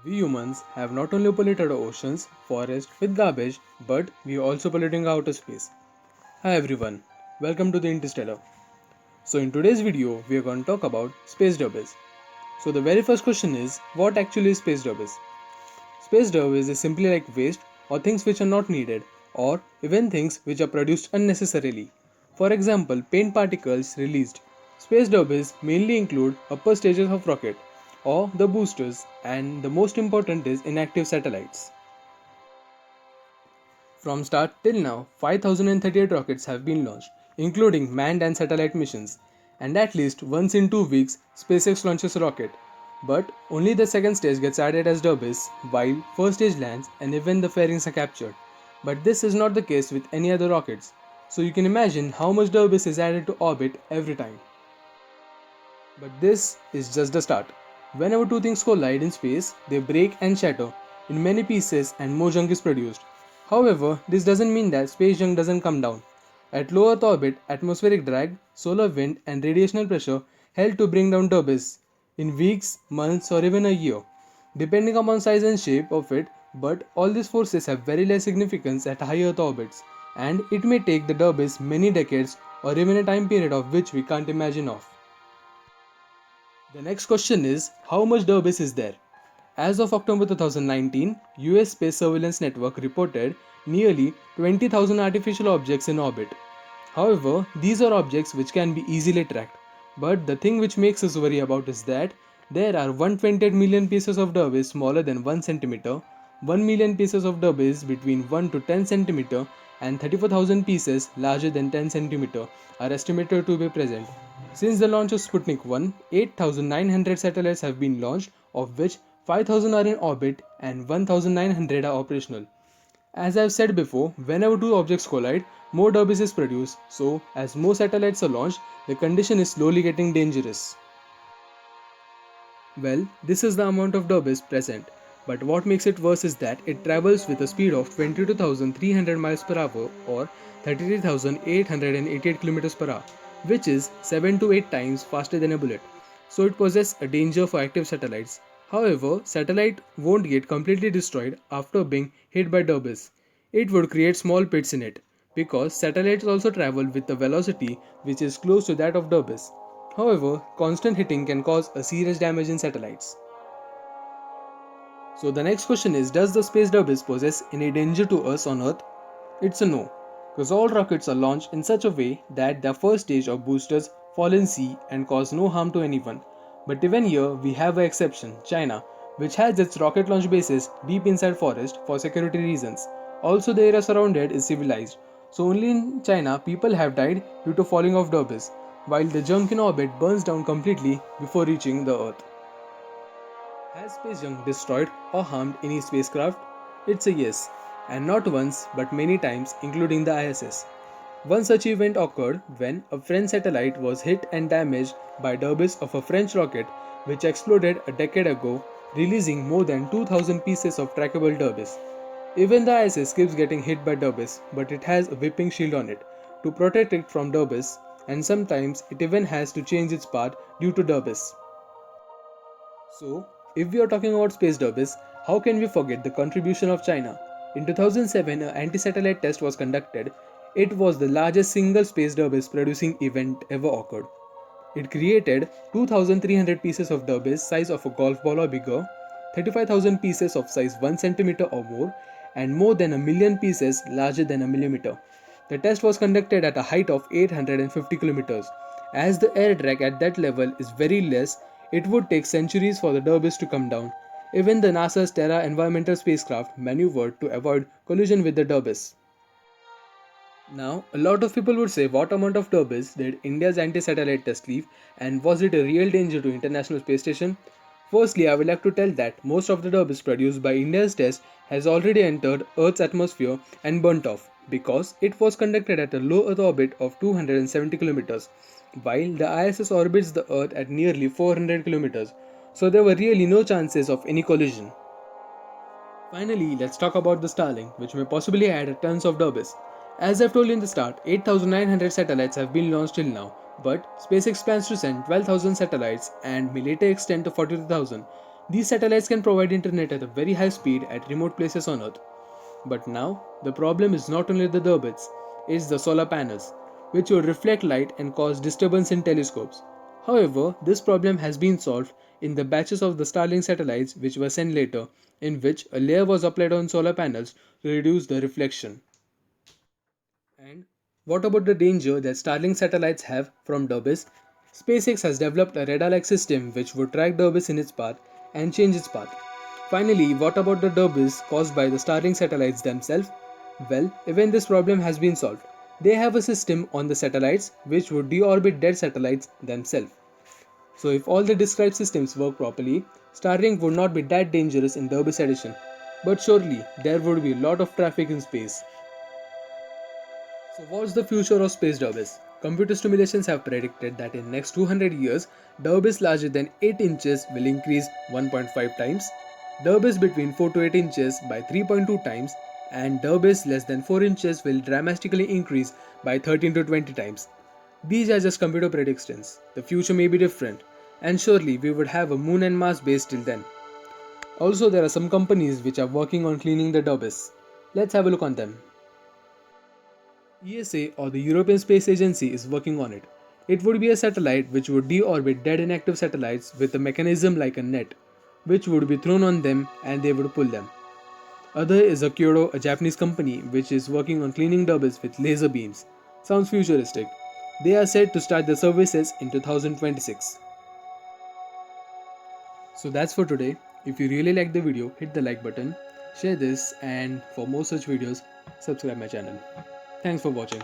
We humans have not only polluted our oceans, forests with garbage, but we are also polluting outer space. Hi everyone, welcome to the Interstellar. So in today's video, we are going to talk about space debris. So the very first question is, what actually is space debris? Space debris is simply like waste or things which are not needed, or even things which are produced unnecessarily. For example, paint particles released. Space debris mainly include upper stages of rocket or the boosters, and the most important is inactive satellites. From start till now, 5038 rockets have been launched, including manned and satellite missions, and at least once in 2 weeks, SpaceX launches a rocket. But only the second stage gets added as debris, while first stage lands and even the fairings are captured. But this is not the case with any other rockets, so you can imagine how much debris is added to orbit every time. But this is just the start. Whenever two things collide in space, they break and shatter in many pieces and more junk is produced. However, this doesn't mean that space junk doesn't come down. At low Earth orbit, atmospheric drag, solar wind, and radiational pressure help to bring down debris in weeks, months, or even a year, depending upon size and shape of it. But all these forces have very less significance at high Earth orbits, and it may take the debris many decades or even a time period of which we can't imagine of. The next question is, how much debris is there? As of October 2019, US Space Surveillance Network reported nearly 20,000 artificial objects in orbit. However, these are objects which can be easily tracked. But the thing which makes us worry about is that there are 128 million pieces of debris smaller than 1 centimeter, 1 million pieces of debris between 1 to 10 centimeter, and 34,000 pieces larger than 10 centimeter are estimated to be present. Since the launch of Sputnik 1, 8,900 satellites have been launched, of which 5,000 are in orbit and 1,900 are operational. As I've said before, whenever two objects collide, more debris is produced, so as more satellites are launched, the condition is slowly getting dangerous. Well, this is the amount of debris present, but what makes it worse is that it travels with a speed of 22,300 miles per hour or 33,888 kilometers per hour, which is 7 to 8 times faster than a bullet. So it poses a danger for active satellites. However, satellite won't get completely destroyed after being hit by debris. It would create small pits in it because satellites also travel with a velocity which is close to that of debris. However, constant hitting can cause a serious damage in satellites. So the next question is, does the space debris pose any danger to us on Earth? It's a no, because all rockets are launched in such a way that their first stage of boosters fall in sea and cause no harm to anyone. But even here we have an exception, China, which has its rocket launch bases deep inside forest for security reasons. Also the area surrounded is civilized, so only in China people have died due to falling off debris, while the junk in orbit burns down completely before reaching the Earth. Has space junk destroyed or harmed any spacecraft? It's a yes, and not once but many times, including the ISS. One such event occurred when a French satellite was hit and damaged by debris of a French rocket which exploded a decade ago, releasing more than 2,000 pieces of trackable debris. Even the ISS keeps getting hit by debris, but it has a whipping shield on it to protect it from debris, and sometimes it even has to change its path due to debris. So, if we are talking about space debris, how can we forget the contribution of China? In 2007, an anti satellite test was conducted. It was the largest single space debris producing event ever occurred. It created 2,300 pieces of debris size of a golf ball or bigger, 35,000 pieces of size 1 centimeter or more, and more than a million pieces larger than a millimeter. The test was conducted at a height of 850 kilometers. As the air drag at that level is very less, it would take centuries for the debris to come down. Even the NASA's Terra environmental spacecraft maneuvered to avoid collision with the debris. Now, a lot of people would say, what amount of debris did India's anti-satellite test leave, and was it a real danger to International Space Station? Firstly, I would like to tell that most of the debris produced by India's test has already entered Earth's atmosphere and burnt off because it was conducted at a low Earth orbit of 270 kilometers, while the ISS orbits the Earth at nearly 400 kilometers. So there were really no chances of any collision. Finally, let's talk about the Starlink, which may possibly add tons of debris. As I've told you in the start, 8,900 satellites have been launched till now, but SpaceX plans to send 12,000 satellites and may later extend to 42,000. These satellites can provide internet at a very high speed at remote places on Earth. But now, the problem is not only the orbits, it's the solar panels, which would reflect light and cause disturbance in telescopes. However, this problem has been solved in the batches of the Starlink satellites which were sent later, in which a layer was applied on solar panels to reduce the reflection. And what about the danger that Starlink satellites have from debris? SpaceX has developed a radar-like system which would track debris in its path and change its path. Finally, what about the debris caused by the Starlink satellites themselves? Well, even this problem has been solved. They have a system on the satellites which would deorbit dead satellites themselves. So if all the described systems work properly, Starlink would not be that dangerous in debris addition. But surely, there would be a lot of traffic in space. So what's the future of space debris? Computer simulations have predicted that in next 200 years, debris larger than 8 inches will increase 1.5 times, debris between 4 to 8 inches by 3.2 times, and debris less than 4 inches will dramatically increase by 13 to 20 times. These are just computer predictions. The future may be different, and surely we would have a moon and Mars base till then. Also, there are some companies which are working on cleaning the debris. Let's have a look on them. ESA or the European Space Agency is working on it. It would be a satellite which would deorbit dead inactive satellites with a mechanism like a net, which would be thrown on them and they would pull them. Other is Kyoto, a Japanese company which is working on cleaning debris with laser beams. Sounds futuristic. They are said to start their services in 2026. So that's for today. If you really like the video, hit the like button, share this, and for more such videos, subscribe my channel. Thanks for watching.